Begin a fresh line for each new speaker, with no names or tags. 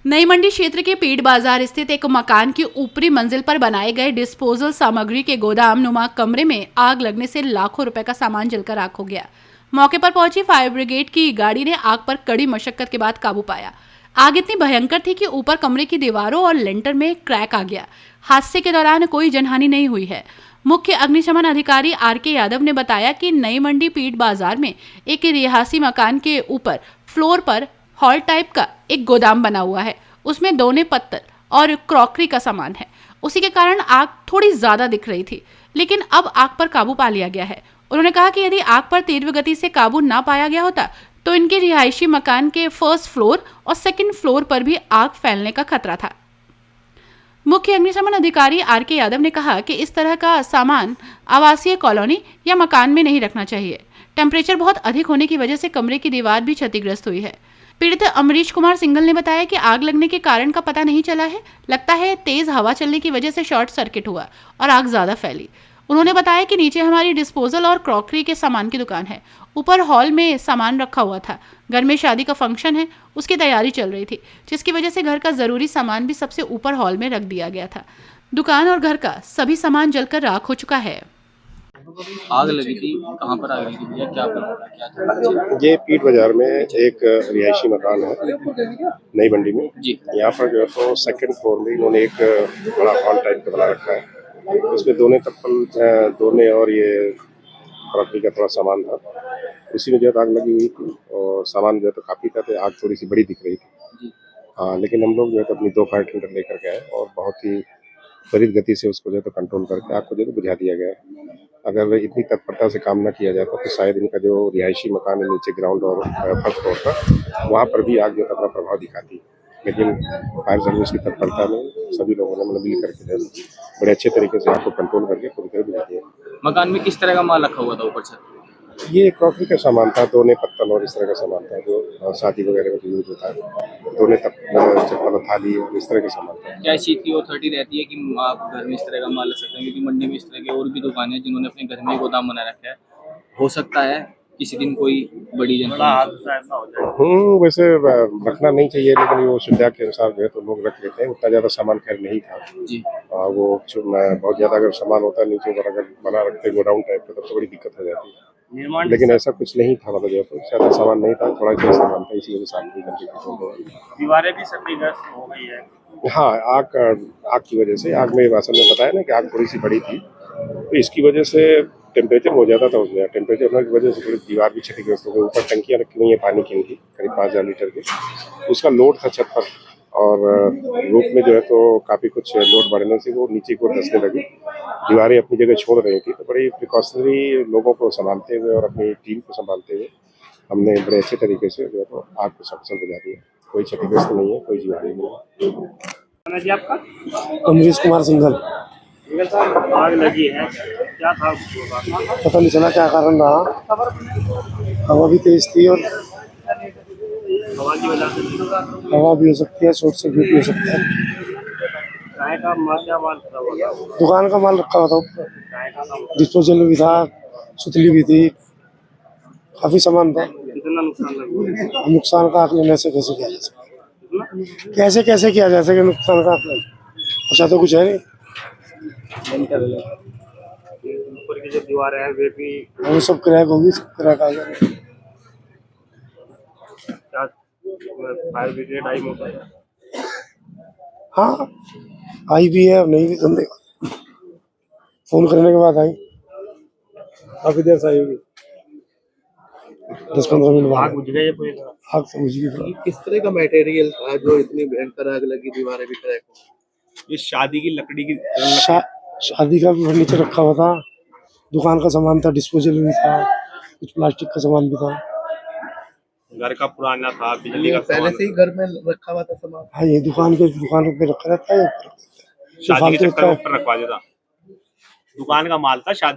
नई मंडी क्षेत्र के पीड़ बाजार स्थित एक मकान की ऊपरी मंजिल पर बनाए गए डिस्पोजल सामग्री के गोदाम नुमा कमरे में आग लगने से लाखों रुपए का सामान जलकर राख हो गया। मौके पर पहुंची फायर ब्रिगेड की गाड़ी ने आग पर कड़ी मशक्कत के बाद काबू पाया। आग इतनी भयंकर थी कि ऊपर कमरे की दीवारों और लेंटर में क्रैक आ गया। हादसे के दौरान कोई जनहानि नहीं हुई है। मुख्य अग्निशमन अधिकारी आर.के. यादव ने बताया कि नई मंडी पीड़ बाजार में एक रिहायशी मकान के ऊपर फ्लोर पर हॉल टाइप का एक गोदाम बना हुआ है। उसमें दोने पत्तल और क्रॉकरी का सामान है। उसी के कारण आग थोड़ी ज्यादा दिख रही थी, लेकिन अब आग पर काबू पा लिया गया है। उन्होंने कहा कि यदि आग पर तीव्र गति से काबू ना पाया गया होता तो इनके रिहायशी मकान के फर्स्ट फ्लोर और सेकंड फ्लोर पर भी आग फैलने का खतरा था। मुख्य अग्निशमन अधिकारी आर.के. यादव ने कहा कि इस तरह का सामान आवासीय कॉलोनी या मकान में नहीं रखना चाहिए। टेम्परेचर बहुत अधिक होने की वजह से कमरे की दीवार भी क्षतिग्रस्त हुई है। पीड़ित अमरीश कुमार सिंघल ने बताया कि आग लगने के कारण का पता नहीं चला है। लगता है तेज हवा चलने की वजह से शॉर्ट सर्किट हुआ और आग ज्यादा फैली। उन्होंने बताया कि नीचे हमारी डिस्पोजल और क्रॉकरी के सामान की दुकान है। ऊपर हॉल में सामान रखा हुआ था। घर में शादी का फंक्शन है, उसकी तैयारी चल रही थी, जिसकी वजह से घर का जरूरी सामान भी सबसे ऊपर हॉल में रख दिया गया था। दुकान और घर का सभी सामान जलकर राख हो चुका है।
आग लगी थी, कहाँ पर आग लगी थी भैया? क्या था?
ये पीठ बाजार में एक रिहायशी मकान है नई मंडी में
जी।
यहाँ पर जो है तो सेकंड फ्लोर में इन्होंने एक बड़ा हॉल टाइप का बना रखा है। उसमें दोने तप्पल दोने और ये क्रॉकरी का थोड़ा सामान था। उसी में जो है आग लगी हुई थी और सामान जो है तो काफ़ी था, तो आग थोड़ी सी बड़ी दिख रही थी। हाँ, लेकिन हम लोग जो है तो अपनी 2 फायर टेंडर लेकर के आए और बहुत ही त्वरित गति से उसको जो है तो कंट्रोल करके आग को जो है तो बुझा दिया गया। अगर इतनी तत्परता से काम न किया जाता तो शायद इनका जो रिहायशी मकान है नीचे ग्राउंड और फर्स्ट फ्लोर पर, वहाँ पर भी आग जो है अपना प्रभाव दिखाती। लेकिन फायर सर्विस की तत्परता में सभी लोगों ने मिल करके जो है बड़े अच्छे तरीके से आग को कंट्रोल करके पूरी तरह बुझा दिया।
मकान में किस तरह का माल रखा हुआ था ऊपर छत?
ये क्रॉकरी का सामान था, दोने पत्तल और इस तरह का सामान था जो शादी वगैरह में यूज होता है। दोने चप्पल थाली और इस तरह का सामान था।
क्या इस चीज की अथॉरिटी रहती है कि आप घर में इस तरह का माल रख सकते हैं? क्योंकि मंडी में इस तरह की और भी दुकानें हैं जिन्होंने अपने घर में गोदाम बना रखा है। हो सकता है किसी दिन कोई बड़ी हादसा ऐसा हो जाए।
वैसे रखना नहीं चाहिए, लेकिन वो सुविधा के अनुसार जो है तो लोग रख लेते हैं। उतना ज्यादा सामान खैर नहीं था
जी।
वो बहुत ज्यादा अगर सामान होता नीचे पर अगर बना रखते गोडाउन टाइप का तो बड़ी दिक्कत हो जाती है। लेकिन ऐसा कुछ नहीं था, मतलब जो है ज्यादा सामान नहीं था, थोड़ा सा सामान था, इसी वजह से आग की
दीवारें भी क्षतिग्रस्त हो गई है।
हाँ, आग की वजह से, आग में वासन में बताया ना कि आग थोड़ी सी बड़ी थी, तो इसकी वजह से टेम्परेचर बहुत ज़्यादा था उसमें। टेम्परेचर होने की वजह से थोड़ी दीवार भी क्षतिग्रस्त हो गई। ऊपर टंकियाँ रखी हुई हैं पानी की, इनकी करीब 5000 लीटर की, उसका लोड था छत पर और रूफ में जो है तो काफ़ी कुछ लोड बढ़ने से वो नीचे की ओर धंसने लगी। दीवारें अपनी जगह छोड़ रही थी, तो बड़ी प्रिकॉशनरी लोगों को संभालते हुए और अपनी टीम को संभालते हुए हमने बड़े अच्छे तरीके से जो है तो आग को सफल बुझा दिया। कोई क्षतिग्रस्त नहीं है, कोई जीवाणु नहीं है।
जी आपका?
अमरीश कुमार सिंघल।
आग लगी है, क्या था?
पता नहीं चला क्या कारण रहा। हवा भी तेज थी और
हवा की वजह से
हवा भी हो सकती है, शॉर्ट सर्किट भी हो सकता है।
क्या माल था?
दुकान का माल रखा हुआ था ऊपर,
काय का था?
डिस्पोजल भी था, सुतली भी थी, काफी सामान था।
कितना नुकसान लगा?
नुकसान का आकलन ऐसे कैसे किया जा सकता? कैसे किया जा सके नुकसान का आकलन? अच्छा तो कुछ है नहीं।
ऊपर की जो दीवार है वे भी
वो सब क्रैक होगी, सब क्रैक आ जाएगा।
फायर ब्रिगेड आई मौका?
हाँ, आई भी है, अब नहीं भी धंधे फोन करने के बाद आई, काफी देर से आई होगी, 10-15 मिनट बाद।
आग बुझ गई है पूरी तरह?
आग तो बुझ गई।
किस तरह का मटेरियल था जो इतनी भयंकर आग लगी, दीवारें भी क्रैक हो?
ये शादी की लकड़ी की
शादी का भी फर्नीचर रखा हुआ था, दुकान का सामान था, डिस्पोजल भी था, कुछ प्लास्टिक का सामान भी था।
घर का पुराना था, बिजली का
पहले से ही घर में रखा हुआ था सामान?
हाँ, ये दुकान पे रखा रहता है।
शादी के चक्कर में ऊपर रखवा देता। दुकान का माल था, शादी